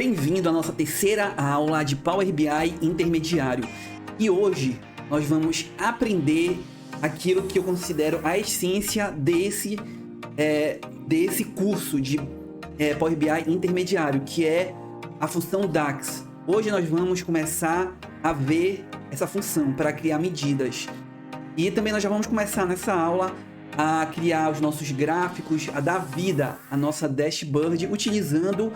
Bem-vindo à nossa terceira aula de Power BI Intermediário. E hoje nós vamos aprender aquilo que eu considero a essência desse curso de Power BI Intermediário, que é a função DAX. Hoje nós vamos começar a ver essa função para criar medidas. E também nós já vamos começar nessa aula a criar os nossos gráficos, a dar vida à nossa dashboard utilizando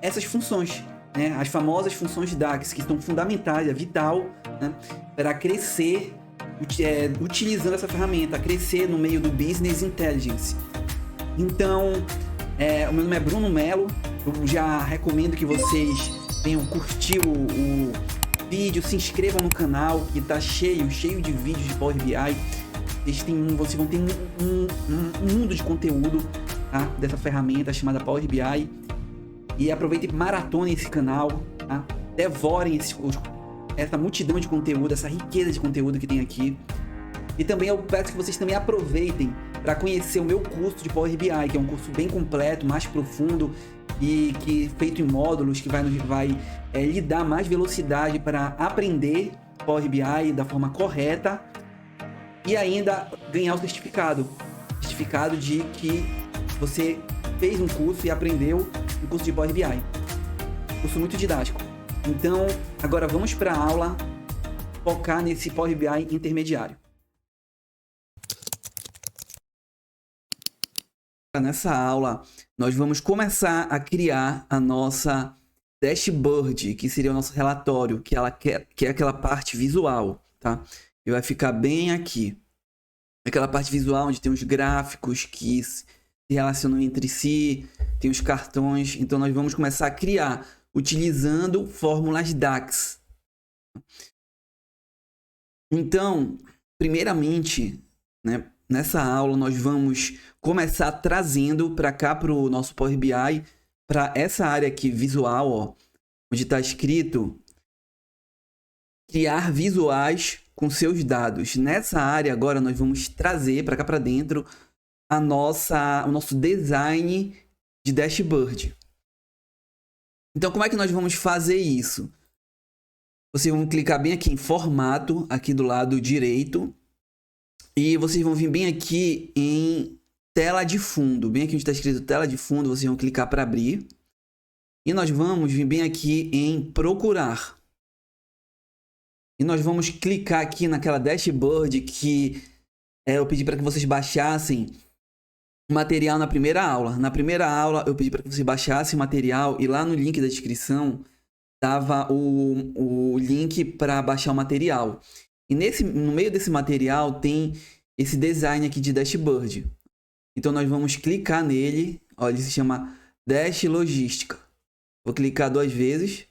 essas funções, né? As famosas funções DAX, que são fundamentais, é vital, né? Para crescer utilizando essa ferramenta, crescer no meio do Business Intelligence. Então, o meu nome é Bruno Melo, eu já recomendo que vocês tenham curtido o vídeo, se inscrevam no canal, que está cheio de vídeos de Power BI. Vocês vão ter um mundo de conteúdo, tá? Dessa ferramenta chamada Power BI. E aproveitem e maratonem esse canal, tá? Devorem essa multidão de conteúdo, essa riqueza de conteúdo que tem aqui. E também eu peço que vocês também aproveitem para conhecer o meu curso de Power BI, que é um curso bem completo, mais profundo e que feito em módulos, que vai lhe dar mais velocidade para aprender Power BI da forma correta e ainda ganhar o certificado de que você fez um curso e aprendeu um curso de Power BI. Curso muito didático. Então, agora vamos para a aula focar nesse Power BI intermediário. Nessa aula, nós vamos começar a criar a nossa dashboard, que seria o nosso relatório, que é aquela parte visual, tá? E vai ficar bem aqui. Aquela parte visual onde tem os gráficos que se relacionam entre si, tem os cartões. Então, nós vamos começar a criar utilizando fórmulas DAX. Então, primeiramente, né, nessa aula, nós vamos começar trazendo para cá, para o nosso Power BI, para essa área aqui visual, ó, onde está escrito criar visuais com seus dados. Nessa área agora, nós vamos trazer para cá para dentro o nosso design de dashboard. Então, como é que nós vamos fazer isso? Vocês vão clicar bem aqui em formato, aqui do lado direito, e vocês vão vir bem aqui em tela de fundo. Bem aqui onde está escrito tela de fundo, vocês vão clicar para abrir. E nós vamos vir bem aqui em procurar. E nós vamos clicar aqui naquela dashboard que eu pedi para que vocês baixassem o material na primeira aula. Na primeira aula eu pedi para que você baixasse o material e lá no link da descrição estava o link para baixar o material. E no meio desse material tem esse design aqui de dashboard. Então nós vamos clicar nele. Olha, ele se chama Dash Logística. Vou clicar 2 vezes.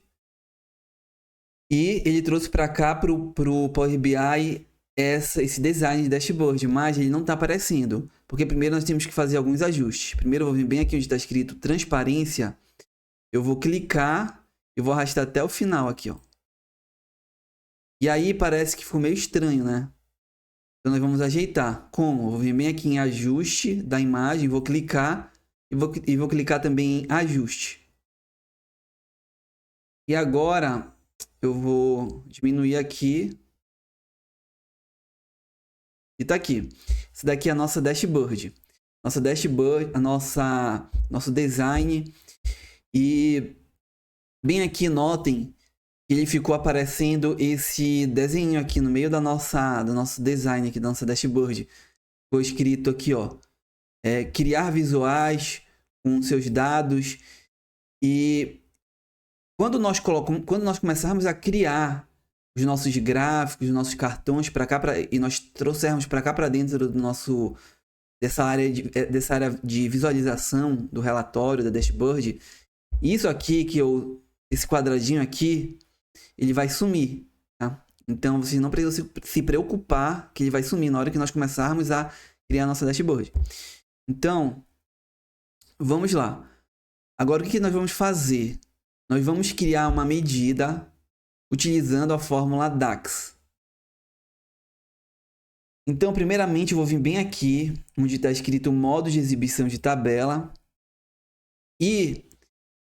E ele trouxe para cá para o Power BI esse design de dashboard, mas ele não está aparecendo. Porque primeiro nós temos que fazer alguns ajustes. Primeiro eu vou vir bem aqui onde está escrito transparência. Eu vou clicar e vou arrastar até o final aqui, ó. E aí parece que ficou meio estranho, né? Então nós vamos ajeitar. Como? Eu vou vir bem aqui em ajuste da imagem, vou clicar e vou clicar também em ajuste. E agora eu vou diminuir aqui. E tá aqui. Esse daqui é a nossa dashboard. Nossa dashboard, nosso design. E bem aqui notem que ele ficou aparecendo esse desenho aqui no meio do nosso design aqui, da nossa dashboard. Ficou escrito aqui, ó. Criar visuais com seus dados. E quando nós começarmos a criar os nossos gráficos, os nossos cartões para cá, e nós trouxermos para cá para dentro dessa área de visualização do relatório, da dashboard, isso aqui, esse quadradinho aqui, ele vai sumir, tá? Então, vocês não precisam se preocupar que ele vai sumir na hora que nós começarmos a criar a nossa dashboard. Então, vamos lá. Agora, o que nós vamos fazer? Nós vamos criar uma medida utilizando a fórmula DAX. Então, primeiramente, eu vou vir bem aqui, onde está escrito modo de exibição de tabela. E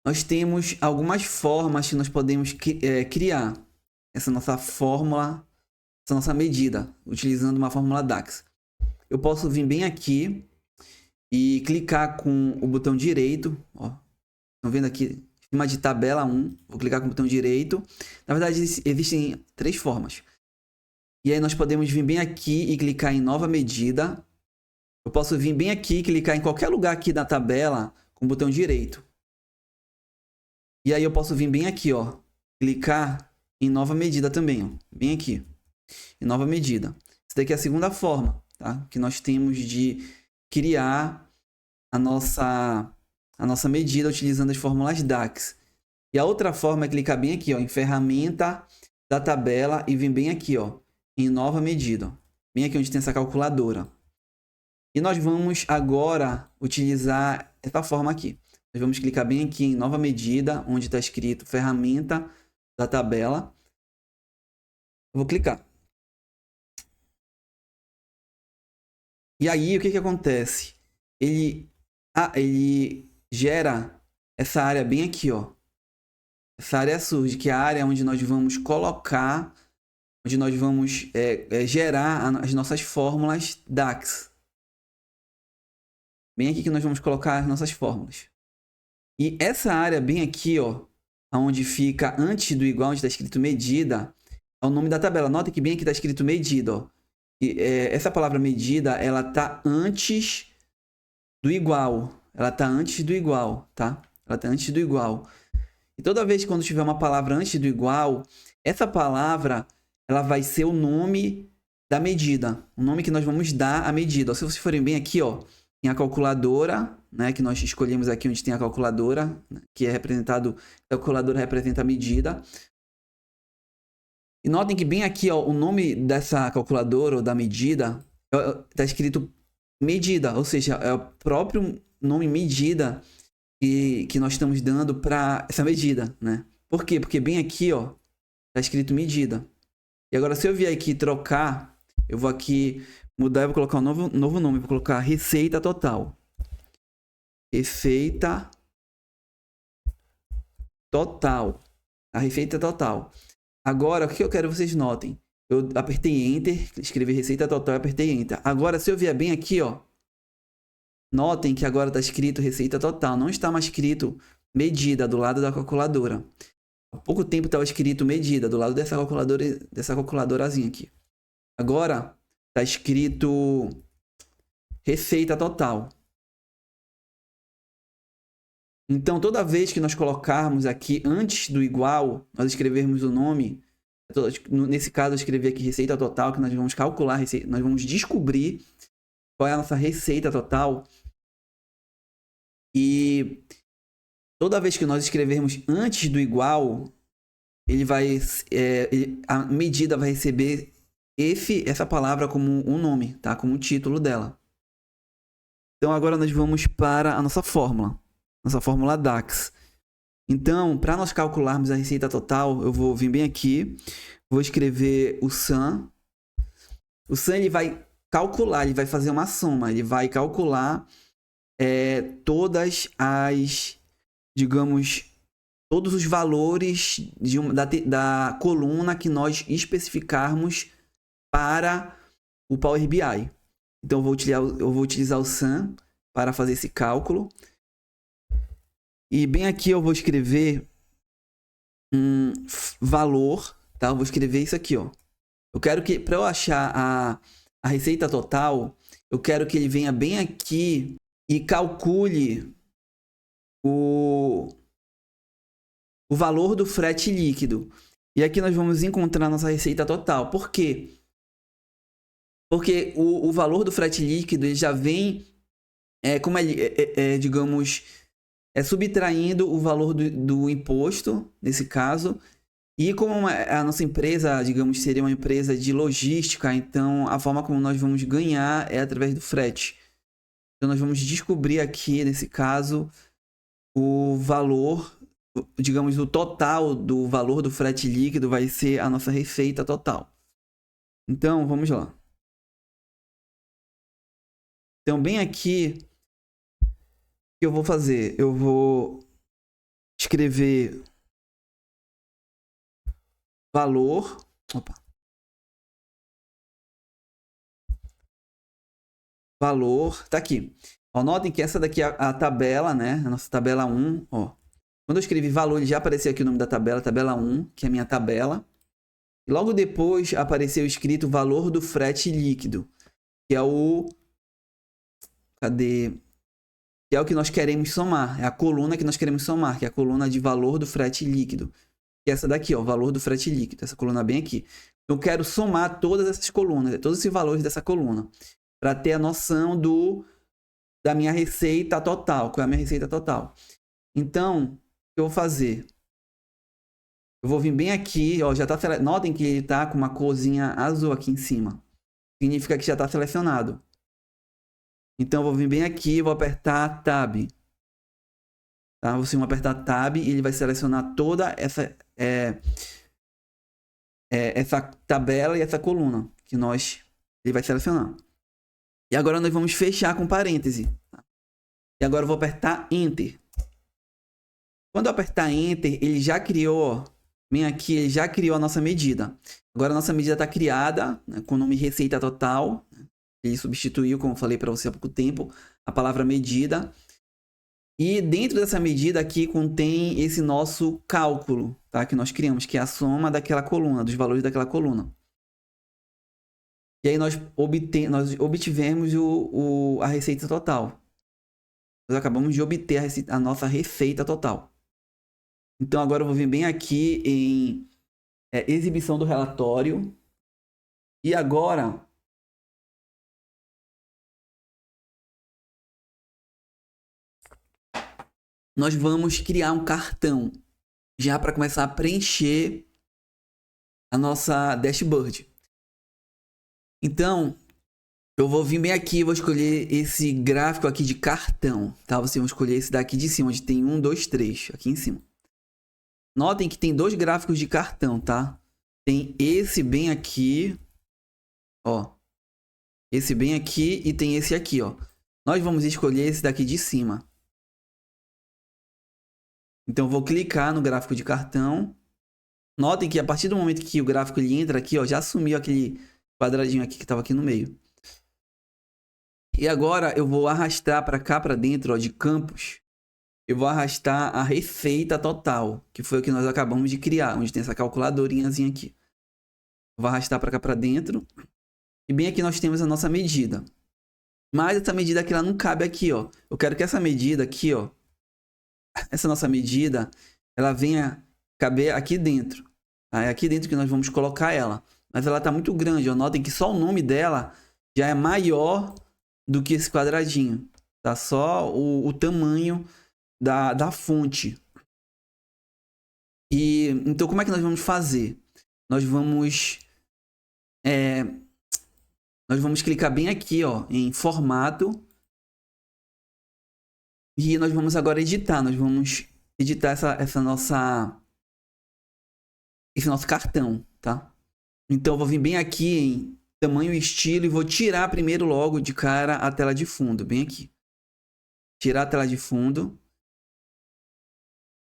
nós temos algumas formas que nós podemos criar essa nossa fórmula, essa nossa medida, utilizando uma fórmula DAX. Eu posso vir bem aqui e clicar com o botão direito, ó. Estão vendo aqui, em cima de tabela 1, vou clicar com o botão direito. Na verdade, existem 3 formas. E aí nós podemos vir bem aqui e clicar em nova medida. Eu posso vir bem aqui e clicar em qualquer lugar aqui da tabela com o botão direito. E aí eu posso vir bem aqui, ó, clicar em nova medida também, ó, bem aqui, em nova medida. Essa daqui é a segunda forma, tá? Que nós temos de criar a nossa medida utilizando as fórmulas DAX. E a outra forma é clicar bem aqui, ó, em ferramenta da tabela e vir bem aqui, ó, em nova medida. Bem aqui onde tem essa calculadora. E nós vamos agora utilizar essa forma aqui. Nós vamos clicar bem aqui em nova medida, onde está escrito ferramenta da tabela. Eu vou clicar. E aí, o que acontece? Ele gera essa área bem aqui, ó. Essa área surge, que é a área onde nós vamos colocar, onde nós vamos gerar as nossas fórmulas DAX. Bem aqui que nós vamos colocar as nossas fórmulas. E essa área bem aqui, ó, onde fica antes do igual, onde está escrito medida, é o nome da tabela. Nota que bem aqui está escrito medida, ó. E, essa palavra medida, ela tá antes do igual. Ela tá antes do igual, tá? Ela tá antes do igual. E toda vez que quando tiver uma palavra antes do igual, essa palavra, ela vai ser o nome da medida. O nome que nós vamos dar à medida. Ó, se vocês forem bem aqui, ó, tem a calculadora, né, que nós escolhemos aqui onde tem a calculadora, né, que é representado, a calculadora representa a medida. E notem que bem aqui, ó, o nome dessa calculadora ou da medida está escrito medida, ou seja, é o próprio nome medida que nós estamos dando para essa medida, né? Por quê? Porque bem aqui, ó, está escrito medida. E agora se eu vier aqui trocar, eu vou aqui mudar, eu vou colocar um novo nome, vou colocar receita total. Receita total. A receita total. Agora, o que eu quero que vocês notem? Eu apertei Enter, escrevi receita total e apertei Enter. Agora, se eu vier bem aqui, ó, notem que agora está escrito receita total. Não está mais escrito medida do lado da calculadora. Há pouco tempo estava escrito medida do lado dessa calculadorazinha aqui. Agora está escrito receita total. Então, toda vez que nós colocarmos aqui antes do igual, nós escrevermos o nome, nesse caso eu escrevi aqui receita total, que nós vamos calcular, nós vamos descobrir qual é a nossa receita total. E toda vez que nós escrevermos antes do igual, a medida vai receber essa palavra como um nome, tá? Como o título dela. Então agora nós vamos para a nossa fórmula DAX. Então, para nós calcularmos a receita total, eu vou vir bem aqui, vou escrever o SUM. O SUM ele vai calcular, ele vai fazer uma soma, ele vai calcular todas as, digamos, todos os valores da coluna que nós especificarmos para o Power BI. Então, eu vou utilizar o SUM para fazer esse cálculo. E bem aqui eu vou escrever um valor, tá? Eu vou escrever isso aqui, ó. Eu quero que, para eu achar a receita total, eu quero que ele venha bem aqui e calcule o valor do frete líquido. E aqui nós vamos encontrar nossa receita total. Por quê? Porque o valor do frete líquido ele já vem, como digamos, subtraindo o valor do imposto, nesse caso. E como a nossa empresa, digamos, seria uma empresa de logística, então a forma como nós vamos ganhar é através do frete. Então nós vamos descobrir aqui, nesse caso, o valor, digamos, o total do valor do frete líquido vai ser a nossa receita total. Então, vamos lá. Então, bem aqui, o que eu vou fazer? Eu vou escrever valor. Opa. Valor. Tá aqui. Ó, notem que essa daqui é a tabela, né? A nossa tabela 1. Ó. Quando eu escrevi valor, ele já apareceu aqui o nome da tabela, tabela 1, que é a minha tabela. E logo depois apareceu escrito valor do frete líquido, que é o... Cadê? Que é o que nós queremos somar. É a coluna que nós queremos somar, que é a coluna de valor do frete líquido. Que é essa daqui, ó, valor do frete líquido. Essa coluna bem aqui. Eu quero somar todas essas colunas, todos esses valores dessa coluna, para ter a noção da minha receita total. Qual é a minha receita total? Então, o que eu vou fazer? Eu vou vir bem aqui, ó, já tá, notem que ele tá com uma corzinha azul aqui em cima. Significa que já está selecionado. Então, eu vou vir bem aqui e vou apertar Tab. Tá? Você vai apertar Tab e ele vai selecionar toda essa tabela e essa coluna que ele vai selecionar. E agora nós vamos fechar com parêntese. Tá? E agora eu vou apertar Enter. Quando eu apertar Enter, ele já criou, vem aqui, ele já criou a nossa medida. Agora a nossa medida está criada, né, com o nome Receita Total. Ele substituiu, como eu falei para você há pouco tempo, a palavra medida. E dentro dessa medida aqui contém esse nosso cálculo, tá? Que nós criamos, que é a soma daquela coluna, dos valores daquela coluna. E aí nós obtivemos a receita total. Nós acabamos de obter a nossa receita total. Então agora eu vou vir bem aqui em exibição do relatório. E agora... nós vamos criar um cartão já para começar a preencher a nossa dashboard. Então, eu vou vir bem aqui e vou escolher esse gráfico aqui de cartão, tá? Vocês vão escolher esse daqui de cima, onde tem 1, 2, 3, aqui em cima. Notem que tem dois gráficos de cartão, tá? Tem esse bem aqui, ó. Esse bem aqui e tem esse aqui, ó. Nós vamos escolher esse daqui de cima. Então, eu vou clicar no gráfico de cartão. Notem que a partir do momento que o gráfico ele entra aqui, ó, já sumiu aquele quadradinho aqui que estava aqui no meio. E agora eu vou arrastar para cá, para dentro, ó, de campos. Eu vou arrastar a receita total, que foi o que nós acabamos de criar, onde tem essa calculadorinhazinha aqui. Eu vou arrastar para cá, para dentro. E bem aqui nós temos a nossa medida. Mas essa medida aqui, ela não cabe aqui, ó. Eu quero que essa medida aqui, ó, essa nossa medida, ela venha caber aqui dentro. Tá? É aqui dentro que nós vamos colocar ela. Mas ela tá muito grande, ó. Notem que só o nome dela já é maior do que esse quadradinho. Tá? Só o tamanho da fonte. E então como é que nós vamos fazer? Nós vamos clicar bem aqui, ó, em formato. E nós vamos agora editar. Nós vamos editar esse nosso cartão, tá? Então eu vou vir bem aqui em tamanho e estilo e vou tirar primeiro logo de cara a tela de fundo, bem aqui. Tirar a tela de fundo.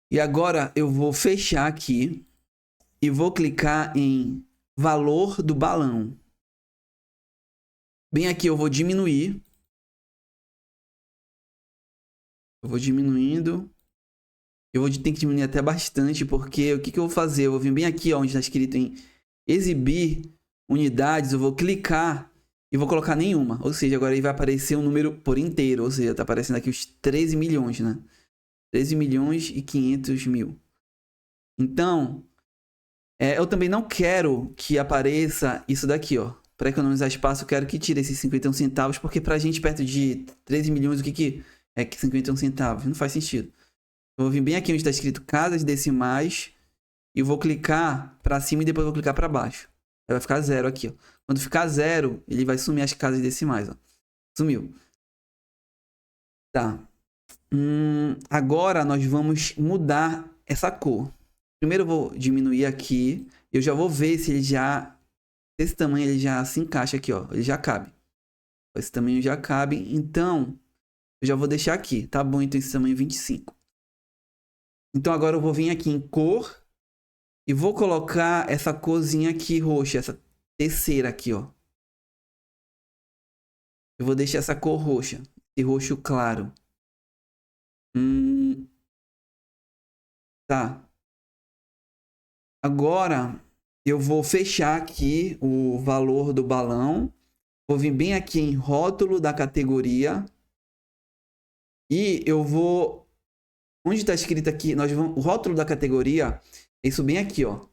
E agora eu vou fechar aqui e vou clicar em valor do balão. Bem aqui eu vou diminuir. Eu vou diminuindo. Eu vou ter que diminuir até bastante, porque o que eu vou fazer? Eu vou vir bem aqui, ó, onde está escrito em exibir unidades. Eu vou clicar e vou colocar nenhuma. Ou seja, agora aí vai aparecer um número por inteiro. Ou seja, está aparecendo aqui os 13 milhões, né? 13 milhões e 500 mil. Então, eu também não quero que apareça isso daqui, ó. Para economizar espaço, eu quero que tire esses 51 centavos, porque pra gente perto de 13 milhões, o que é que 51 centavos? Não faz sentido. Eu vou vir bem aqui onde está escrito casas decimais e vou clicar para cima e depois vou clicar para baixo. Aí vai ficar 0 aqui, ó. Quando ficar 0, ele vai sumir as casas decimais, ó. Sumiu. Tá. Agora nós vamos mudar essa cor. Primeiro eu vou diminuir aqui. Eu já vou ver se ele já... Esse tamanho ele já se encaixa aqui, ó. Ele já cabe. Esse tamanho já cabe. Então, eu já vou deixar aqui. Tá bom, então esse tamanho 25. Então agora eu vou vir aqui em cor e vou colocar essa corzinha aqui roxa, essa terceira aqui, ó. Eu vou deixar essa cor roxa, esse roxo claro. Tá. Agora eu vou fechar aqui o valor do balão. Vou vir bem aqui em rótulo da categoria. E eu vou... Onde está escrito aqui? O rótulo da categoria, é isso bem aqui, ó.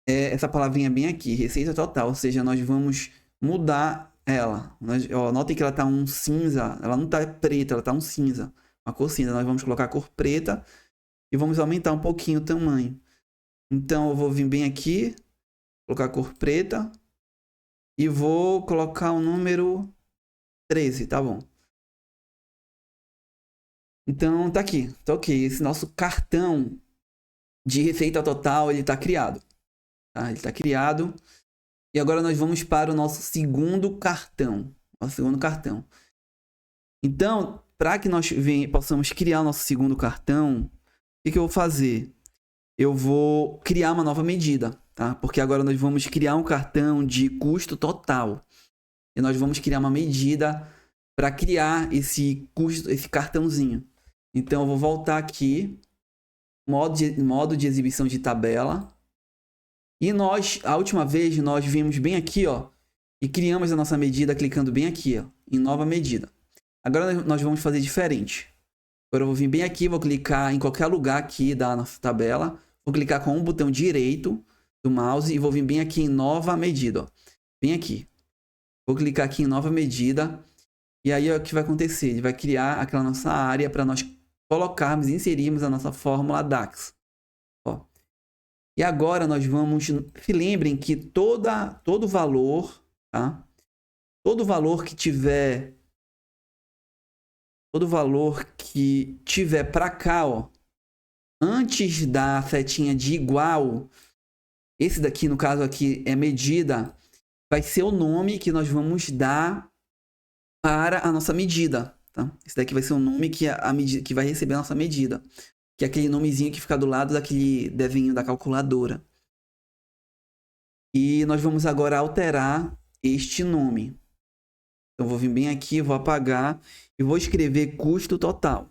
É essa palavrinha bem aqui, receita total. Ou seja, nós vamos mudar ela. Ó, notem que ela tá um cinza. Ela não tá preta, ela tá um cinza. Uma cor cinza. Nós vamos colocar a cor preta e vamos aumentar um pouquinho o tamanho. Então eu vou vir bem aqui, colocar a cor preta e vou colocar o número 13, tá bom? Então tá aqui, tá ok. Esse nosso cartão de receita total, ele tá criado. Tá? Ele tá criado. E agora nós vamos para o nosso segundo cartão. Então, para que nós possamos criar o nosso segundo cartão, o que eu vou fazer? Eu vou criar uma nova medida, tá? Porque agora nós vamos criar um cartão de custo total. E nós vamos criar uma medida para criar esse cartãozinho. Então eu vou voltar aqui, modo de exibição de tabela. E a última vez, nós vimos bem aqui, ó, e criamos a nossa medida clicando bem aqui, ó, em nova medida. Agora nós vamos fazer diferente. Agora eu vou vir bem aqui, vou clicar em qualquer lugar aqui da nossa tabela. Vou clicar com o botão direito do mouse e vou vir bem aqui em nova medida, ó. Bem aqui. Vou clicar aqui em nova medida. E aí o que vai acontecer? Ele vai criar aquela nossa área para nós colocarmos e inserirmos a nossa fórmula DAX. Ó. E agora nós vamos... Se lembrem que todo valor, tá? Todo valor que tiver para cá, ó, antes da setinha de igual, esse daqui, no caso aqui, é medida, vai ser o nome que nós vamos dar para a nossa medida, tá? Esse daqui vai ser o nome que vai receber a nossa medida, que é aquele nomezinho que fica do lado daquele desenho da calculadora. E nós vamos agora alterar este nome. Então, eu vou vir bem aqui, vou apagar e vou escrever custo total.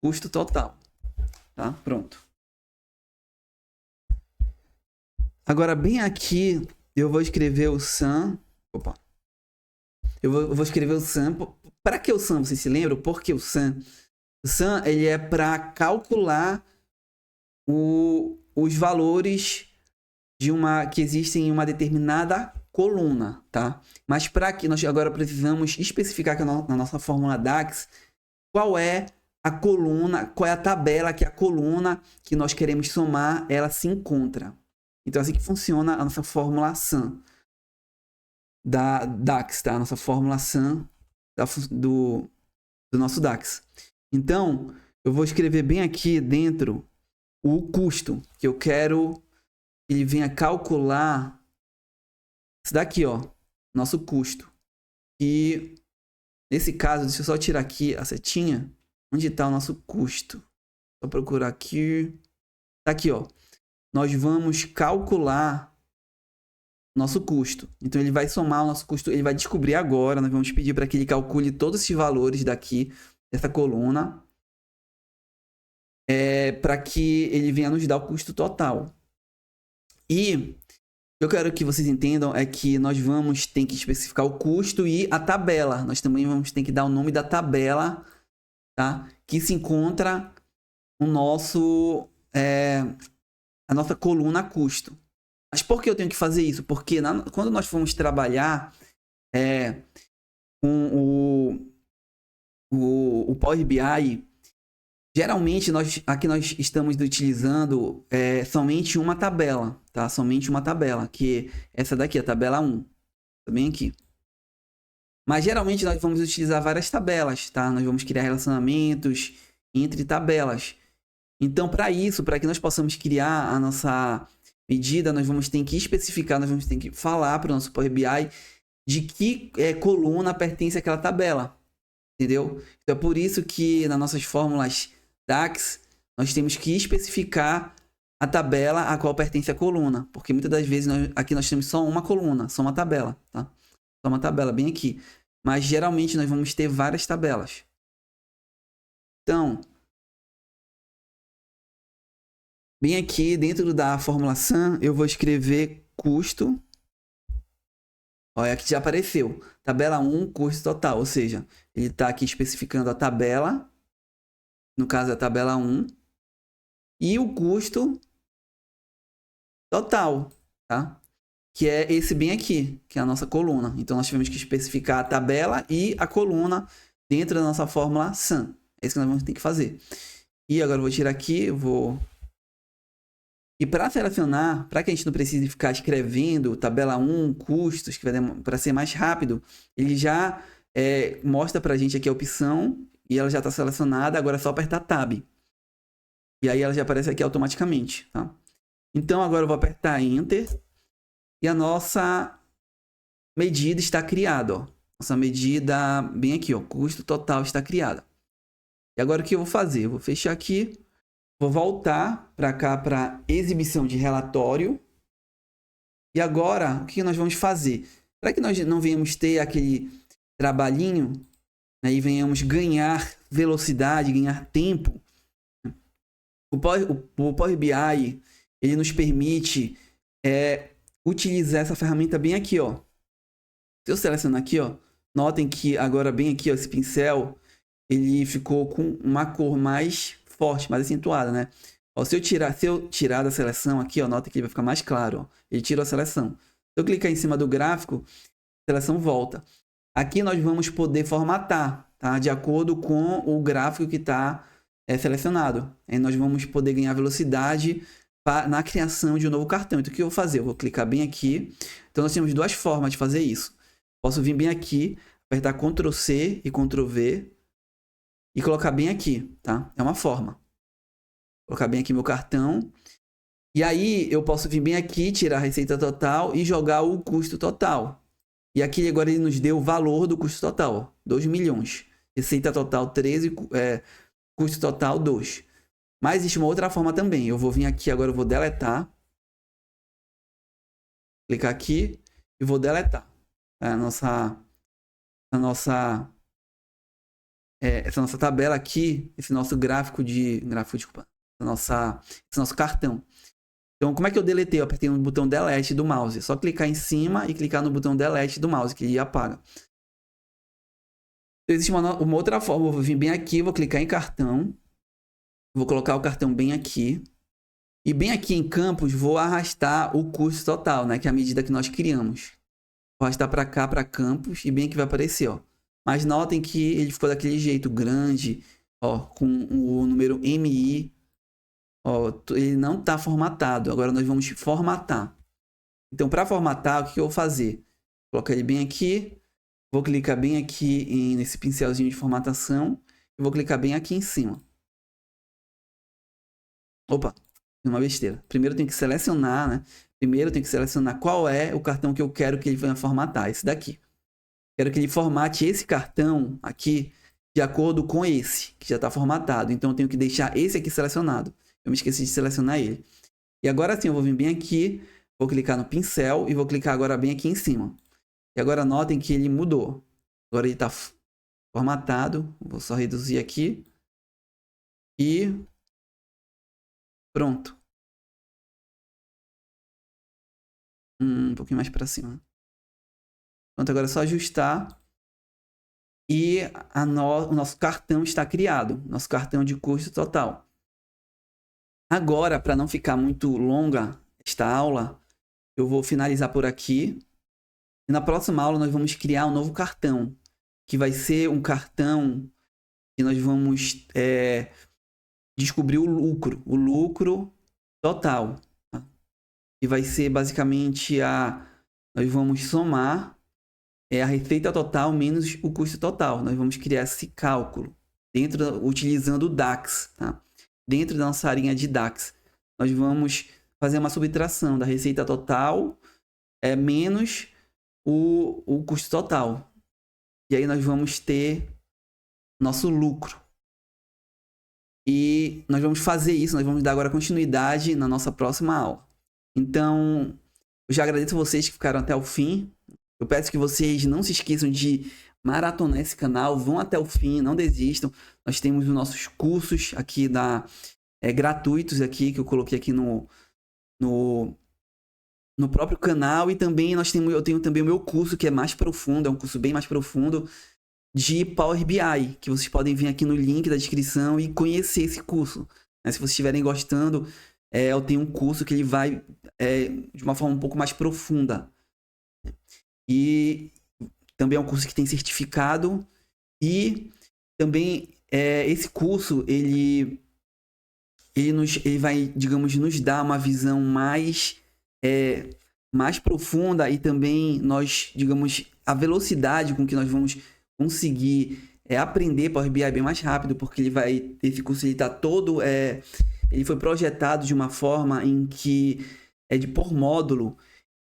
Custo total, tá? Pronto. Agora, bem aqui, eu vou escrever o sum. Opa. Eu vou escrever o sum. Para que o sum? Vocês se lembram? Por que o sum? O sum, ele é para calcular os valores que existem em uma determinada coluna, tá? Mas para que nós agora precisamos especificar aqui na nossa fórmula DAX qual é a coluna, qual é a tabela que a coluna que nós queremos somar, ela se encontra. Então, assim que funciona a nossa fórmula sum da DAX, tá? A nossa fórmula sum do nosso DAX. Então, eu vou escrever bem aqui dentro o custo, que eu quero que ele venha calcular isso daqui, ó, nosso custo. E nesse caso, deixa eu só tirar aqui a setinha. Onde está o nosso custo? Vou procurar aqui. Tá aqui, ó. Nós vamos calcular nosso custo. Então, ele vai somar o nosso custo. Ele vai descobrir agora. Nós vamos pedir para que ele calcule todos esses valores daqui, dessa coluna. Para que ele venha nos dar o custo total. E o que eu quero que vocês entendam é que nós vamos ter que especificar o custo e a tabela. Nós também vamos ter que dar o nome da tabela, tá? Que se encontra no nosso... a nossa coluna custo. Mas por que eu tenho que fazer isso? Porque quando nós formos trabalhar com o Power BI, geralmente aqui nós estamos utilizando somente uma tabela, tá? Somente uma tabela, que é essa daqui, a tabela 1. Também aqui. Mas geralmente nós vamos utilizar várias tabelas, tá? Nós vamos criar relacionamentos entre tabelas. Então, para que nós possamos criar a nossa medida, nós vamos ter que especificar, nós vamos ter que falar para o nosso Power BI de que coluna pertence àquela tabela. entendeu? Então é por isso que nas nossas fórmulas DAX, nós temos que especificar a tabela a qual pertence a coluna, porque muitas das vezes aqui nós temos só uma coluna, só uma tabela, tá? Só uma tabela, bem aqui. Mas geralmente nós vamos ter várias tabelas. Então, bem aqui dentro da fórmula SUM, eu vou escrever custo. Olha, aqui já apareceu. Tabela 1, custo total. Ou seja, ele está aqui especificando a tabela. No caso, é a tabela 1. E o custo total, tá? Que é esse bem aqui, que é a nossa coluna. Então, nós tivemos que especificar a tabela e a coluna dentro da nossa fórmula SUM. É isso que nós vamos ter que fazer. E agora eu vou tirar aqui, eu vou... E para selecionar, para que a gente não precise ficar escrevendo tabela 1, custos, que vai para ser mais rápido, ele já mostra para a gente aqui a opção e ela já está selecionada, agora é só apertar Tab. E aí ela já aparece aqui automaticamente, tá? Então agora eu vou apertar Enter e a nossa medida está criada, ó. Nossa medida bem aqui, ó, custo total está criada. E agora o que eu vou fazer? Eu vou fechar aqui. Vou voltar para cá para exibição de relatório. E agora, o que nós vamos fazer? Para que nós não venhamos ter aquele trabalhinho, né, e venhamos ganhar velocidade, ganhar tempo, o Power BI ele nos permite utilizar essa ferramenta bem aqui, ó. Se eu selecionar aqui, ó, notem que agora bem aqui, ó, esse pincel, ele ficou com uma cor mais forte, mais acentuada, né? Ó, se eu tirar da seleção aqui, ó, nota que ele vai ficar mais claro, ó. Ele tirou a seleção. Se eu clicar em cima do gráfico, a seleção volta. Aqui nós vamos poder formatar, tá? De acordo com o gráfico que está selecionado. Aí nós vamos poder ganhar velocidade na criação de um novo cartão. Então o que eu vou fazer? Eu vou clicar bem aqui. Então nós temos duas formas de fazer isso. Posso vir bem aqui, apertar Ctrl C e Ctrl V e colocar bem aqui, tá? É uma forma. Colocar bem aqui meu cartão. E aí eu posso vir bem aqui, tirar a receita total e jogar o custo total. E aqui agora ele nos deu o valor do custo total, ó, 2 milhões. Receita total 13, custo total 2. Mas existe uma outra forma também. Eu vou vir aqui, agora eu vou deletar. Clicar aqui e vou deletar. Essa nossa tabela aqui, esse nosso desculpa, esse nosso cartão. Então, como é que eu deletei? Eu apertei no botão Delete do mouse. É só clicar em cima e clicar no botão Delete do mouse, que ele apaga. Então, existe uma outra forma. Eu vou vir bem aqui, vou clicar em cartão. Vou colocar o cartão bem aqui. E bem aqui em campos, vou arrastar o custo total, né? Que é a medida que nós criamos. Vou arrastar para cá, para campos, e bem aqui vai aparecer, ó. Mas notem que ele ficou daquele jeito grande, ó, com o número MI. Ó, ele não está formatado. Agora nós vamos formatar. Então, para formatar, o que eu vou fazer? Vou colocar ele bem aqui. Vou clicar bem aqui nesse pincelzinho de formatação. E vou clicar bem aqui em cima. Opa, uma besteira. Primeiro eu tenho que selecionar, né? Primeiro eu tenho que selecionar qual é o cartão que eu quero que ele venha formatar. Esse daqui. Quero que ele formate esse cartão aqui de acordo com esse, que já está formatado. Então eu tenho que deixar esse aqui selecionado. Eu me esqueci de selecionar ele. E agora sim, eu vou vir bem aqui, vou clicar no pincel e vou clicar agora bem aqui em cima. E agora notem que ele mudou. Agora ele está formatado. Vou só reduzir aqui. E pronto. Um pouquinho mais para cima. Pronto, agora é só ajustar. E o nosso cartão está criado. Nosso cartão de custo total. Agora, para não ficar muito longa esta aula, eu vou finalizar por aqui. E na próxima aula nós vamos criar um novo cartão. Que vai ser um cartão que nós vamos descobrir o lucro total. Tá? E vai ser basicamente nós vamos somar a receita total menos o custo total. Nós vamos criar esse cálculo utilizando o DAX, tá? Dentro da nossa linha de DAX. Nós vamos fazer uma subtração da receita total menos o custo total. E aí nós vamos ter nosso lucro. E nós vamos fazer isso, nós vamos dar agora continuidade na nossa próxima aula. Então, eu já agradeço a vocês que ficaram até o fim. Eu peço que vocês não se esqueçam de maratonar esse canal, vão até o fim, não desistam. Nós temos os nossos cursos aqui gratuitos aqui, que eu coloquei aqui no próprio canal. E também eu tenho também o meu curso, que é mais profundo, é um curso bem mais profundo, de Power BI, que vocês podem vir aqui no link da descrição e conhecer esse curso. Se vocês estiverem gostando, eu tenho um curso que ele vai de uma forma um pouco mais profunda. E também é um curso que tem certificado. E também esse curso, ele vai, digamos, nos dar uma visão mais profunda, e também digamos, a velocidade com que nós vamos conseguir aprender Power BI bem mais rápido, porque esse curso ele tá todo, ele foi projetado de uma forma em que por módulo,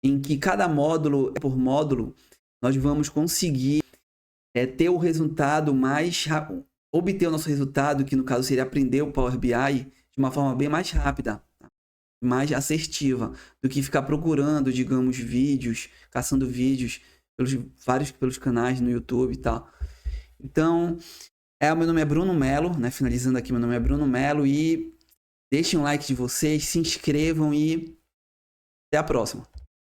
em que cada módulo, por módulo, nós vamos conseguir ter o resultado mais rápido, obter o nosso resultado, que no caso seria aprender o Power BI de uma forma bem mais rápida, mais assertiva, do que ficar procurando, digamos, vídeos, caçando vídeos pelos canais no YouTube e tal. Então, meu nome é Bruno Melo, né? Finalizando aqui, meu nome é Bruno Melo, e deixem um like de vocês, se inscrevam e até a próxima.